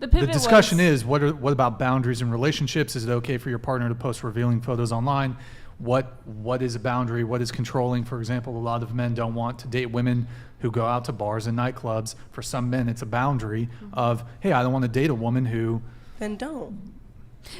The the pivot discussion was, is what about boundaries in relationships? Is it okay for your partner to post revealing photos online? What is a boundary? What is controlling? For example, a lot of men don't want to date women who go out to bars and nightclubs. For some men, it's a boundary of, hey, I don't want to date a woman who. Then don't.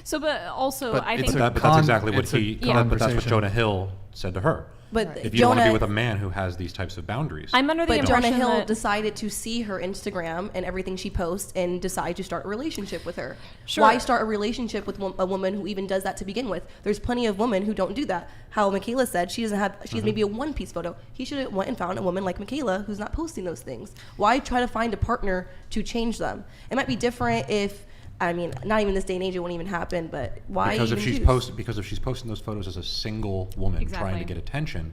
so, but also, But I it's think a But that's exactly what it's a but that's what conversation. Jonah Hill said to her. But If you don't want to be Jonah- with a man who has these types of boundaries. I'm under the But impression Jonah Hill that decided to see her Instagram and everything she posts and decide to start a relationship with her. Sure. Why start a relationship with a woman who even does that to begin with? There's plenty of women who don't do that. How Michaela said she has maybe a one-piece photo. He should have went and found a woman like Michaela who's not posting those things. Why try to find a partner to change them? It might be different if, I mean, not even this day and age it won't even happen, but why because even if she's choose? because if she's posting those photos as a single woman trying Exactly. to get attention,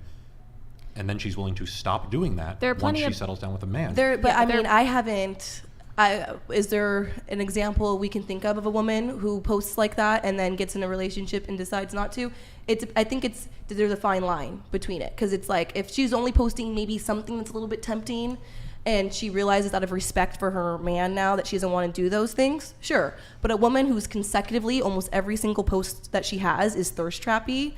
and then she's willing to stop doing that There are once plenty she of- settles down with a man. But Yeah, I there- mean, I haven't. Is there an example we can think of a woman who posts like that and then gets in a relationship and decides not to? I think there's a fine line between it, because it's like if she's only posting maybe something that's a little bit tempting, and she realizes out of respect for her man now that she doesn't want to do those things, sure. But a woman who's consecutively almost every single post that she has is thirst trappy,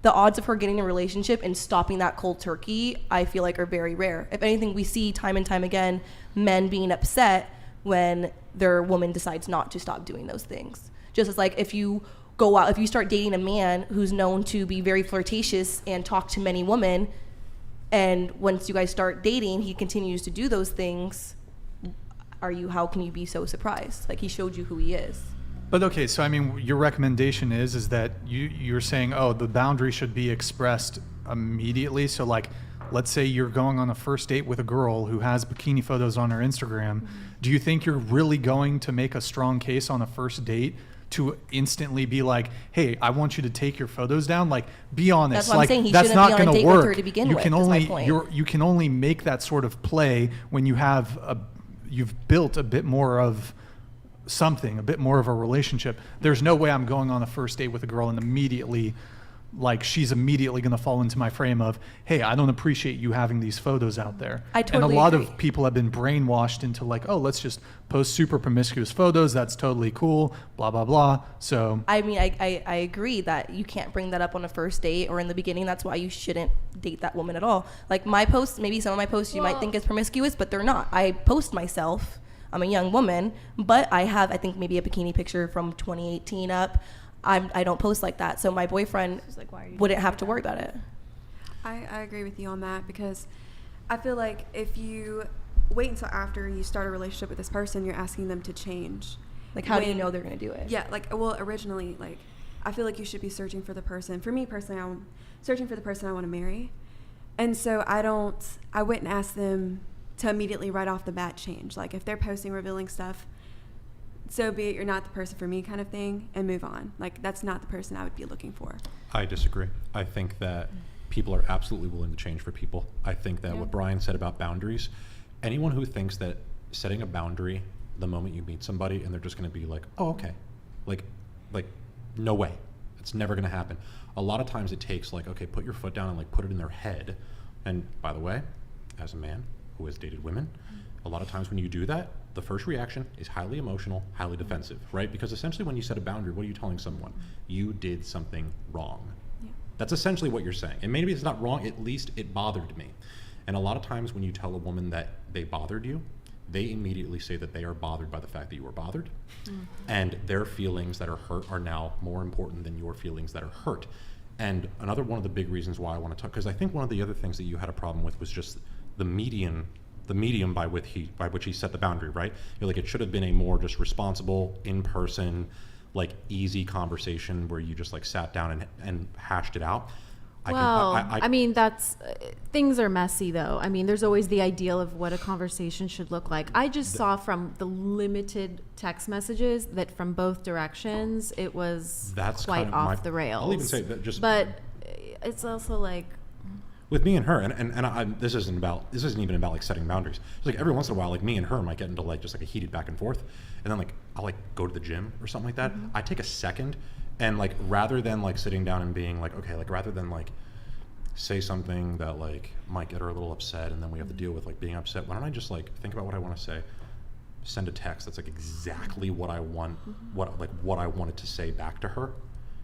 the odds of her getting a relationship and stopping that cold turkey, I feel like, are very rare. If anything, we see time and time again men being upset when their woman decides not to stop doing those things. Just as like if you go out, if you start dating a man who's known to be very flirtatious and talk to many women, and once you guys start dating, he continues to do those things, how can you be so surprised? Like, he showed you who he is. But okay, so I mean, your recommendation is that you're saying, oh, the boundary should be expressed immediately. So like, let's say you're going on a first date with a girl who has bikini photos on her Instagram. Mm-hmm. Do you think you're really going to make a strong case on a first date to instantly be like, hey, I want you to take your photos down? Like, be honest. That's what I'm like, saying. He that's shouldn't not be on a going to date with work. her to begin you with, can is my only point. you can only make that sort of play when you've built a bit more of something, a bit more of a relationship. There's no way I'm going on a first date with a girl and immediately, like, she's immediately going to fall into my frame of, hey, I don't appreciate you having these photos out there. I totally And a lot agree. of people have been brainwashed into like, oh, let's just post super promiscuous photos. That's totally cool, blah, blah, blah. So I mean, I agree that you can't bring that up on a first date or in the beginning. That's why you shouldn't date that woman at all. Like, my posts, maybe some of my posts you might think is promiscuous, but they're not. I post myself. I'm a young woman, but I have, I think, maybe a bikini picture from 2018 up. I don't post like that, so my boyfriend like, why are you wouldn't have to worry about it. I agree with you on that, because I feel like if you wait until after you start a relationship with this person, you're asking them to change. Like, how do you When- know they're going to do it? Yeah, like, well, originally, like, I feel like you should be searching for the person. For me personally, I'm searching for the person I want to marry. And so I wouldn't ask them to immediately right off the bat change. Like, if they're posting revealing stuff, so be it, you're not the person for me kind of thing, and move on. Like, that's not the person I would be looking for. I disagree. I think that people are absolutely willing to change for people. I think that what Brian said about boundaries, anyone who thinks that setting a boundary the moment you meet somebody and they're just going to be like, oh, okay, like no way, it's never going to happen. A lot of times it takes like, okay, put your foot down and like put it in their head. And by the way, as a man who has dated women, a lot of times when you do that, the first reaction is highly emotional, highly defensive, right? Because essentially when you set a boundary, what are you telling someone? You did something wrong. Yeah. That's essentially what you're saying. And maybe it's not wrong, at least it bothered me. And a lot of times when you tell a woman that they bothered you, they immediately say that they are bothered by the fact that you were bothered. And their feelings that are hurt are now more important than your feelings that are hurt. And another one of the big reasons why I want to talk, because I think one of the other things that you had a problem with was just the medium by which he set the boundary, right? You're like, it should have been a more just responsible, in-person, like easy conversation where you just like sat down and hashed it out. I mean, that's things are messy though. I mean, there's always the ideal of what a conversation should look like. I just saw from the limited text messages that from both directions, it was That's quite kind of off my- the rails. I'll even say that just but it's also like, with me and her, and this isn't even about like setting boundaries. It's like every once in a while, like me and her might get into like just like a heated back and forth, and then like I'll like go to the gym or something like that. I take a second, and like rather than like sitting down and being like, okay, like rather than like say something that like might get her a little upset, and then we have to deal with like being upset, why don't I just like think about what I want to say, send a text that's like exactly what I want, what I wanted to say back to her.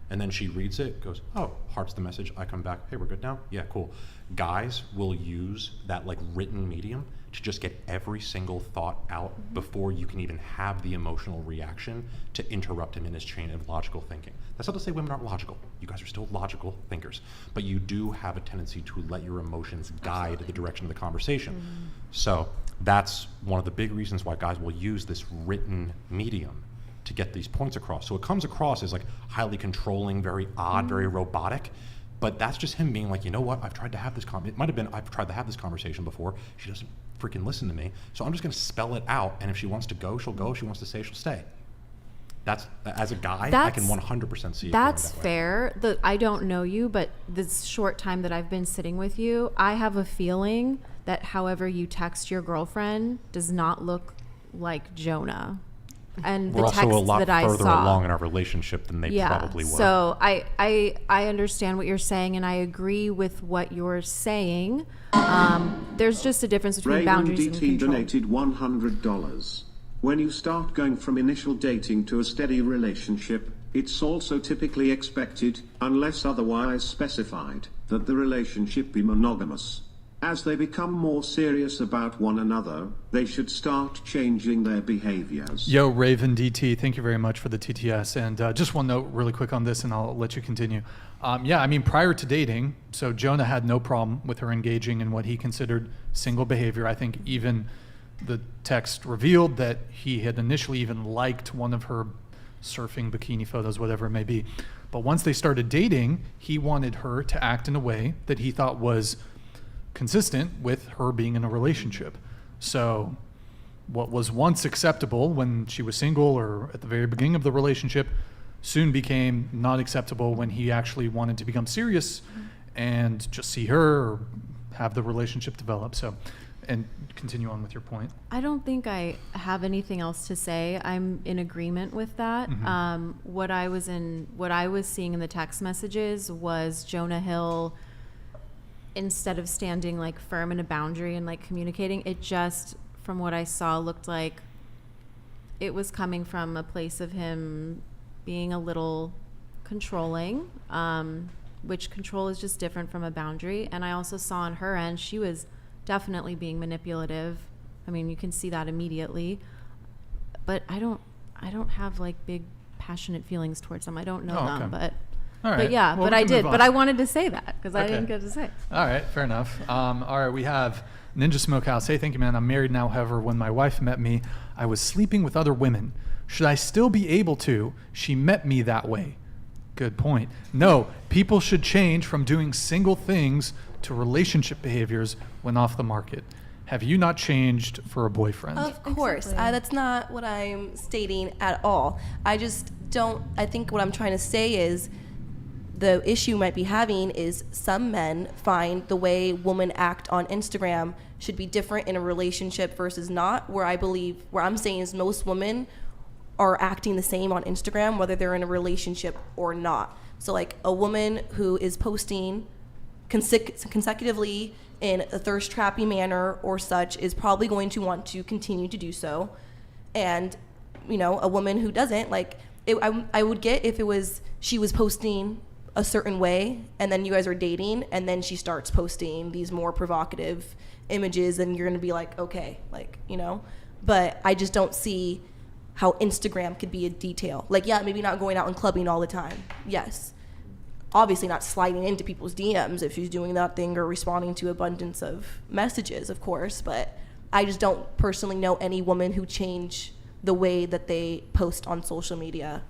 And then she reads it, goes, oh, hearts the message. I come back, hey, we're good now? Yeah, cool. Guys will use that like written medium to just get every single thought out before you can even have the emotional reaction to interrupt him in his chain of logical thinking. That's not to say women aren't logical. You guys are still logical thinkers. But you do have a tendency to let your emotions guide the direction of the conversation. So that's one of the big reasons why guys will use this written medium to get these points across. So it comes across as like highly controlling, very odd, very robotic, but that's just him being like, you know what, I've tried to have this it might have been, I've tried to have this conversation before, she doesn't freaking listen to me, so I'm just gonna spell it out, and if she wants to go, she'll go, if she wants to stay, she'll stay. That's, as a guy, I can 100% see it going That's that way. fair. I don't know you, but this short time that I've been sitting with you, I have a feeling that however you text your girlfriend does not look like Jonah. And We're the also text a lot that I further saw. along in our relationship than they probably were. So I understand what you're saying, and I agree with what you're saying. There's just a difference between Raymond boundaries and DT control. donated $100. When you start going from initial dating to a steady relationship, it's also typically expected, unless otherwise specified, that the relationship be monogamous. As they become more serious about one another, they should start changing their behaviors. Yo, Raven DT, thank you very much for the TTS. And just one note really quick on this, and I'll let you continue. Yeah, I mean, prior to dating, so Jonah had no problem with her engaging in what he considered single behavior. I think even the text revealed that he had initially even liked one of her surfing bikini photos, whatever it may be. But once they started dating, he wanted her to act in a way that he thought was consistent with her being in a relationship. So what was once acceptable when she was single or at the very beginning of the relationship soon became not acceptable when he actually wanted to become serious and just see her or have the relationship develop. So, and continue on with your point. I don't think I have anything else to say. I'm in agreement with that. What I was seeing in the text messages was Jonah Hill, instead of standing like firm in a boundary and like communicating, it just, from what I saw, looked like it was coming from a place of him being a little controlling, which control is just different from a boundary. And I also saw on her end, she was definitely being manipulative. I mean, you can see that immediately, but I don't have like big passionate feelings towards them. I don't know them, but All right. but yeah, Well, but we I can did. move But on. I wanted to say that because I Okay. didn't get to say it. All right, fair enough. All right, we have Ninja Smokehouse. Hey, thank you, man. I'm married now. However, when my wife met me, I was sleeping with other women. Should I still be able to? She met me that way. Good point. No, people should change from doing single things to relationship behaviors when off the market. Have you not changed for a boyfriend? Of course. Exactly. That's not what I'm stating at all. I just don't, I think what I'm trying to say is the issue might be having is some men find the way women act on Instagram should be different in a relationship versus not, where I'm saying is most women are acting the same on Instagram, whether they're in a relationship or not. So like a woman who is posting consecutively in a thirst trappy manner or such is probably going to want to continue to do so. And, you know, a woman who doesn't, like, I would get if it was, she was posting a certain way and then you guys are dating and then she starts posting these more provocative images and you're going to be like, okay, like, you know, but I just don't see how Instagram could be a detail. Like, yeah, maybe not going out and clubbing all the time. Yes. Obviously not sliding into people's DMs if she's doing that thing or responding to abundance of messages, of course, but I just don't personally know any woman who change the way that they post on social media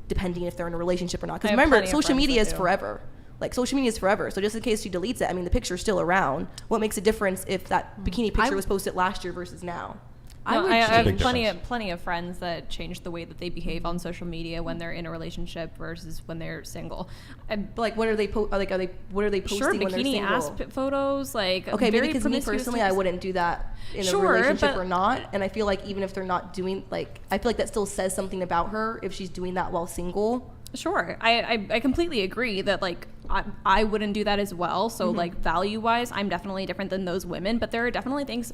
depending if they're in a relationship or not. Because I have remember, plenty of social friends media that is do. forever. Like, social media is forever. So just in case she deletes it, I mean, the picture's still around. What makes a difference if that bikini picture was posted last year versus now? No, would I have Big plenty difference. of friends that change the way that they behave on social media when they're in a relationship versus when they're single. But like, what are they what are they posting Sure, when they're bikini single? ass photos, like Okay, maybe very because me promiscuous personally, I types. wouldn't do that in a Sure, relationship but- or not. And I feel like even if they're not doing, like, I feel like that still says something about her if she's doing that while single. Sure, I completely agree that like I wouldn't do that as well. So like value wise, I'm definitely different than those women. But there are definitely things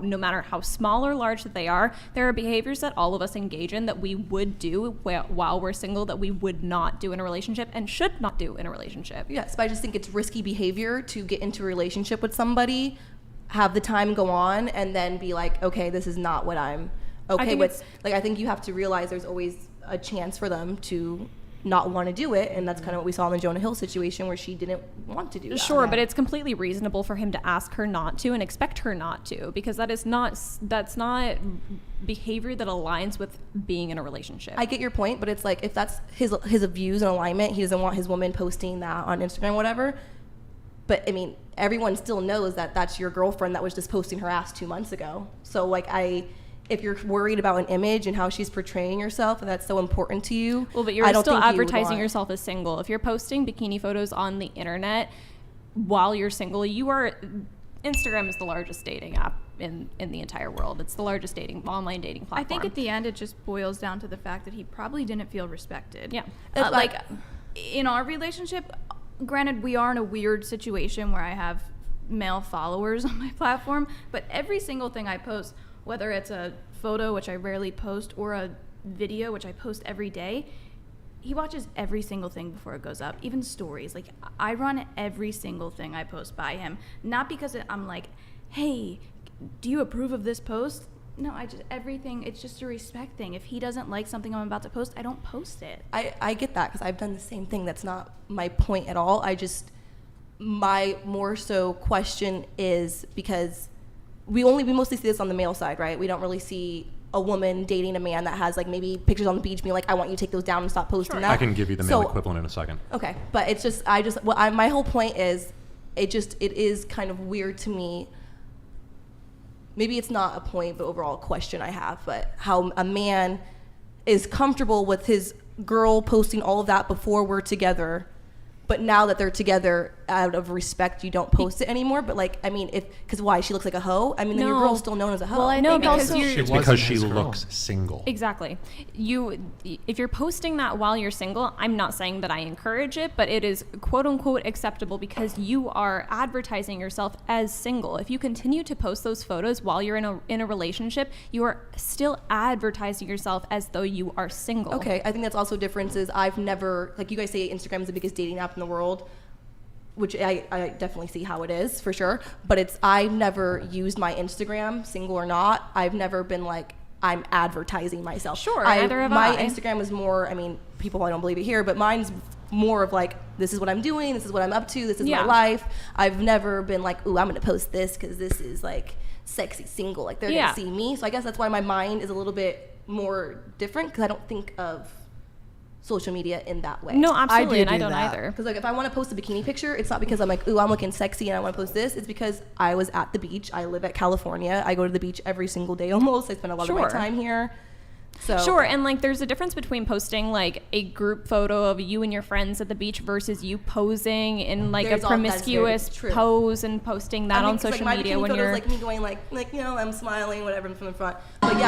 no matter how small or large that they are, there are behaviors that all of us engage in that we would do while we're single that we would not do in a relationship and should not do in a relationship. Yes, but I just think it's risky behavior to get into a relationship with somebody, have the time go on, and then be like, okay, this is not what I'm okay think with. Like, I think you have to realize there's always a chance for them to not want to do it, and that's kind of what we saw in the Jonah Hill situation where she didn't want to do that. Sure, but it's completely reasonable for him to ask her not to and expect her not to, because that's not behavior that aligns with being in a relationship. I get your point, but it's like, if that's his views and alignment, he doesn't want his woman posting that on Instagram, whatever. But I mean, everyone still knows that that's your girlfriend that was just posting her ass 2 months ago. So like, if you're worried about an image and how she's portraying herself, and that's so important to you, well, but you're still advertising yourself as single. If you're posting bikini photos on the internet while you're single, Instagram is the largest dating app in the entire world. It's the largest online dating platform. I think at the end it just boils down to the fact that he probably didn't feel respected. Yeah. Like in our relationship, granted, we are in a weird situation where I have male followers on my platform, but every single thing I post, whether it's a photo, which I rarely post, or a video, which I post every day, he watches every single thing before it goes up, even stories. Like, I run every single thing I post by him, not because I'm like, hey, do you approve of this post? No, everything, it's just a respect thing. If he doesn't like something I'm about to post, I don't post it. I get that, because I've done the same thing. That's not my point at all. My more so question is, because we mostly see this on the male side, right? We don't really see a woman dating a man that has like maybe pictures on the beach being like, I want you to take those down and stop posting that. I can give you the male equivalent in a second. Okay, but it's just, my whole point is, it is kind of weird to me. Maybe it's not a point, but overall a question I have, but how a man is comfortable with his girl posting all of that before we're together, but now that they're together, out of respect, you don't post it anymore. But like, I mean, because why? She looks like a hoe? I mean, then your girl's still known as a hoe. Well, I No, think because also It's because she looks single. Exactly. If you're posting that while you're single, I'm not saying that I encourage it, but it is quote unquote acceptable because you are advertising yourself as single. If you continue to post those photos while you're in a relationship, you are still advertising yourself as though you are single. Okay, I think that's also differences. I've never, like you guys say, Instagram is the biggest dating app in the world, which I definitely see how it is, for sure. But I've never used my Instagram, single or not. I've never been like, I'm advertising myself. Sure, neither have I. My Instagram is more, I mean, people probably don't believe it here, but mine's more of like, this is what I'm doing, this is what I'm up to, this is my life. I've never been like, ooh, I'm gonna post this because this is like sexy single. Like, they're gonna see me. So I guess that's why my mind is a little bit more different, because I don't think of social media in that way. No, absolutely, and I do don't that. either. Because like, if I want to post a bikini picture, it's not because I'm like, ooh, I'm looking sexy and I want to post this. It's because I was at the beach. I live at California. I go to the beach every single day almost. I spend a lot of my time here. So Sure, and like there's a difference between posting like a group photo of you and your friends at the beach versus you posing in like There's a all- that's very promiscuous true. pose and posting that I mean, on 'cause, like, social my media bikini when photos, you're like me going like I'm smiling, whatever, from the front. But yeah,